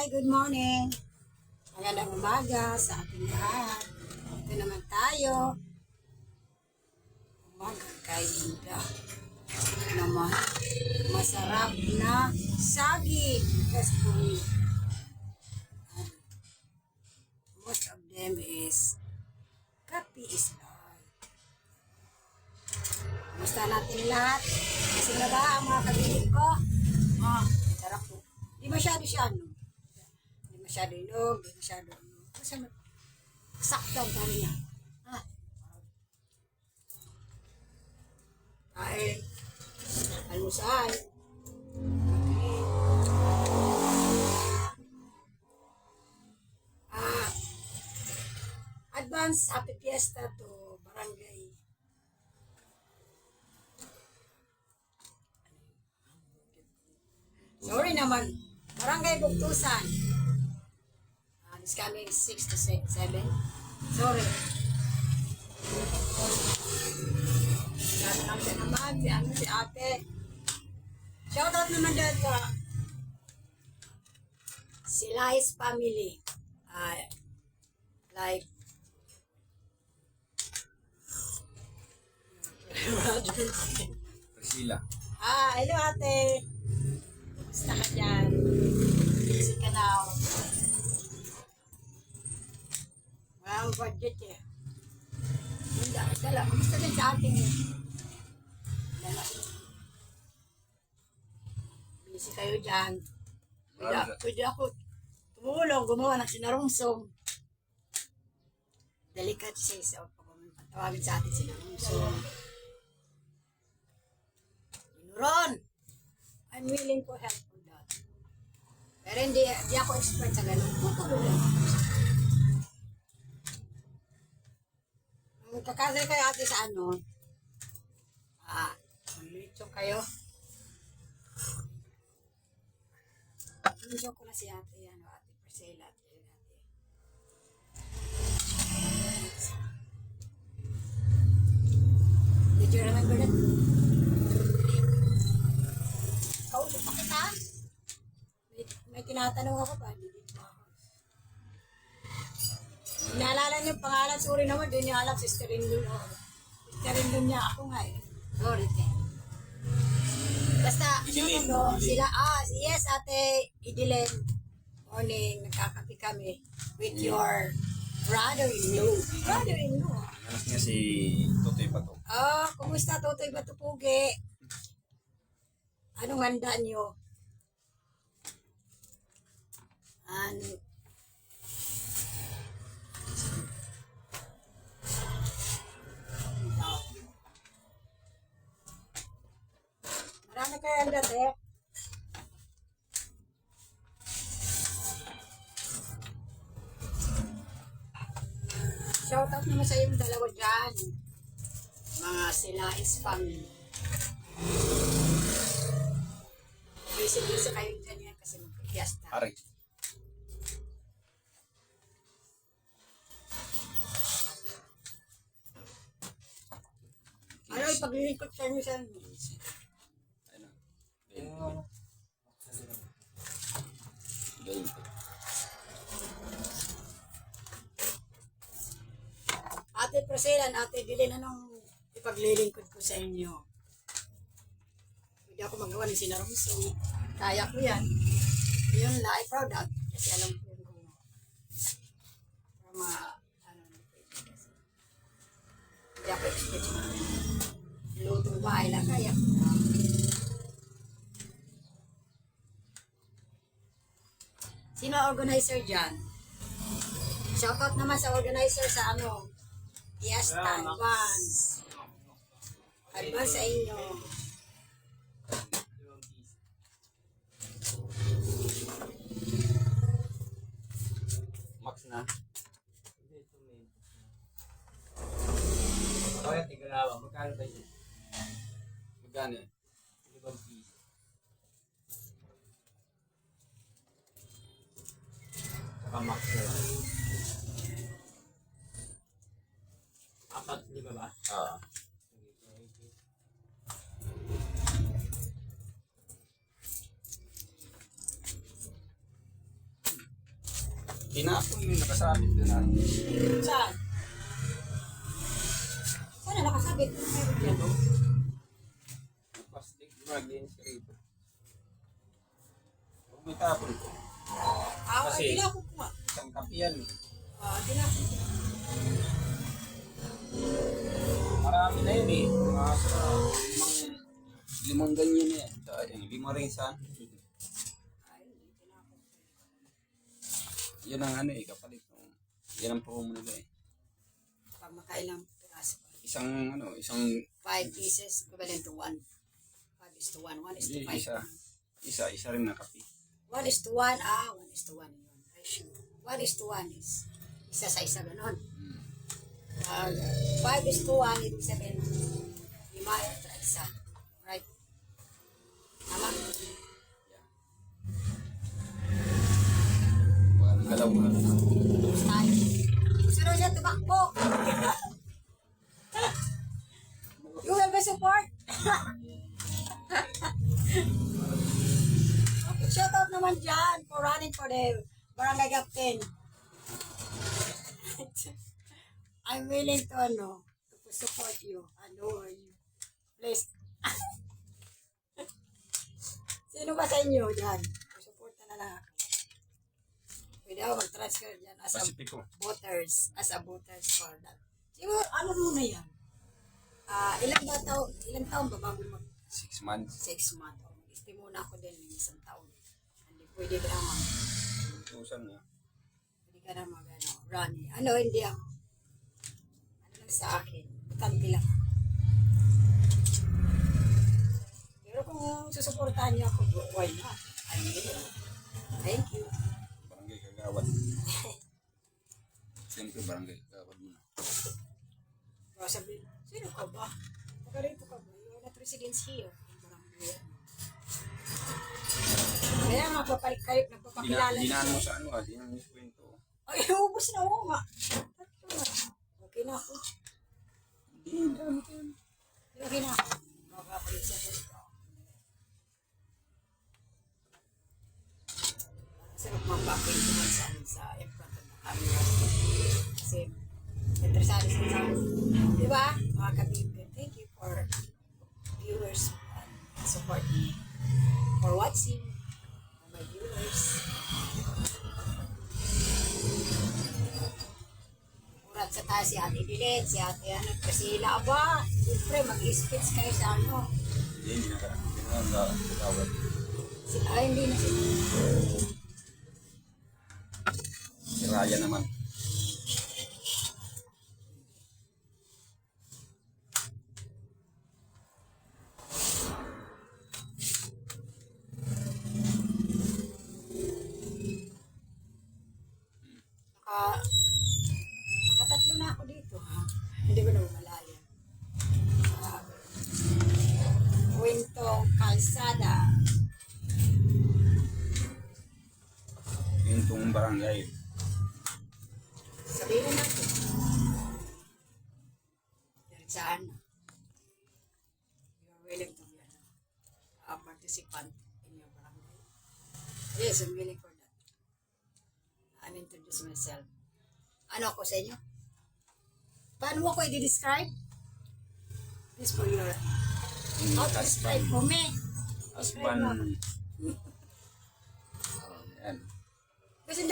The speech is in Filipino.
Good morning. Magandang umaga sa ating lahat. Ito naman tayo. Umaga kay Inda. Naman, masarap na saging. Kasi most of them is kape is life. Kumusta natin lahat? Kasi na ba ang mga kabilib ko? Sarap po. Di masyado siya, no? Di masyado inog, di masyado inog. Kasi sakto ang dami niya. Kain. Almusal. Advance happy fiesta to barangay. Sorry naman. Barangay Bugtusan. This coming 6 to 7. Sorry. Shout out na naman si ate. Shout out naman dyan ka. Si Lais family. Like Priscilla. hello ate. Basta ka dyan. Busy ka na. Wala ang budget eh. Dala. Gusto din sa atin eh. Dala. Busy kayo dyan. Pwede ako tumulong, gumawa ng sinarungsong. Delicacies o pagtawagin sa atin sinarungsong. Ron! I'm willing to help on that. Pero hindi ako expert sa ganun. Tutulong lang. Magkakasal kayo ate sa ano? Manlitsong kayo. Manlitsong ko na si ate, ate Priscilla at ate. Did you remember that? Kausap pa kita? May tinatanong ako pa. Naalala niyo pangalan, sorry naman, di niya alam, sister in law. Sister in law niya, ako nga eh. Sorry, te. Basta, sila, yes, ate Idilen. Morning, nagkakapi kami with your brother-in-law. Brother-in-law. Anak niya si Totoy Bato. Kumusta, Totoy Batupugi? Anong handa niyo? Marami kayo handa, te. Shout out naman sa yung dalawa dyan. Mga Silais family. Busy kayo dyan yan kasi magpipiesta. Ari. Ano, ipaglilingkot sa inyo sa inyo. Ano? Galing. Ate Priscilla, ate Dilin, anong ipaglilingkod ko sa inyo? Hindi ako magawa ng sinarungsong. Kaya ko yan. Yun lang, I'm proud of. Kasi alam ko yun kung hindi ako expert sa mga lutong bahay lang kaya. Sino organizer dyan? Shoutout naman sa organizer sa ano, Fiesta Advance. Advance sa inyo. Max na. Kaya tigalawa, magkano ba yun? Magkano? 5 piso. Saka max na lang. 4, 5 ba? Oo. Tinapon yung nakasabit doon na. Saan? Saan na nakasabit? Meron dyan. Yung plastic, maglinis ka rito. Huwag may tapon ko. Kasi- Tinapon ko nga. Isang kape yan. Tinapon ko. Marami na yun eh. Mga sa limang ganyan na yan. Lima rin saan. Yan ang ano eh, kapalit. Yan ang promo nila eh. Pag makailang piraso. Isang 5 pieces equivalent to 1. 5 is to 1. 1 is to Hindi, 5. isa rin na kape. 1 is to 1. 1 is to 1 yun. Ratio. 1 is to 1 is isa sa isa ganon. 5 is to 1, ibig sabihin 5 ito isa. Right? Tama? Galaw mo na. Tapos tayo. Sunod siya tumakbo. You will be support. Okay, shout out naman dyan for running for the barangay captain. I'm willing to support you and over you. Please. Sino ba sa inyo dyan? Support na lang ako. Pwede ako mag-transfer dyan as Pasipiko. a voters for that. Siguro, ano muna yan? Ilang taon ba bago 6 months. 6 months? Mag-stay muna ako din ng isang taon. Hindi pwede ka naman. Tusan na. Hindi ka naman run. Hindi ako. Ano lang sa akin? Butante lang. Pero kung susuportahan niyo ako, why not? Thank you. Barangay Kagawad. Siyempre barangay Kagawad muna. Baka sabihin, sino ka ba? Pagkarito ka ba? You're not residence here. Kaya nga, nagpapakilala. Dinaan mo sa dinaan mo sa kwento. Ay, ubus na ako nga. Okay na ako. Okay na ako. Makapalit sa kwento. Sarap magpakwento man sa in front of the camera. Kasi, interesado sa diba? Mga kabibig, thank you for viewers and support me for watching my viewers. Murat sa taas si Ate Dilet, si Ate Priscilla. Aba, siyempre mag-speech kayo sa Hindi na Kagawad. hindi na sila. Si Raya naman. Nakatatlo na ako dito. Hindi ko na malayo. Kwentong Kalsada. Kwentong barangay. Sabihin na natin. Diretsahan na. You are willing to be a participant in your barangay. Yes, I'm willing for that. I'll introduce myself. Ano ako sa inyo? Paano mo ako i-describe? This for your... How to describe for me? Describe mo. Husband. Yan.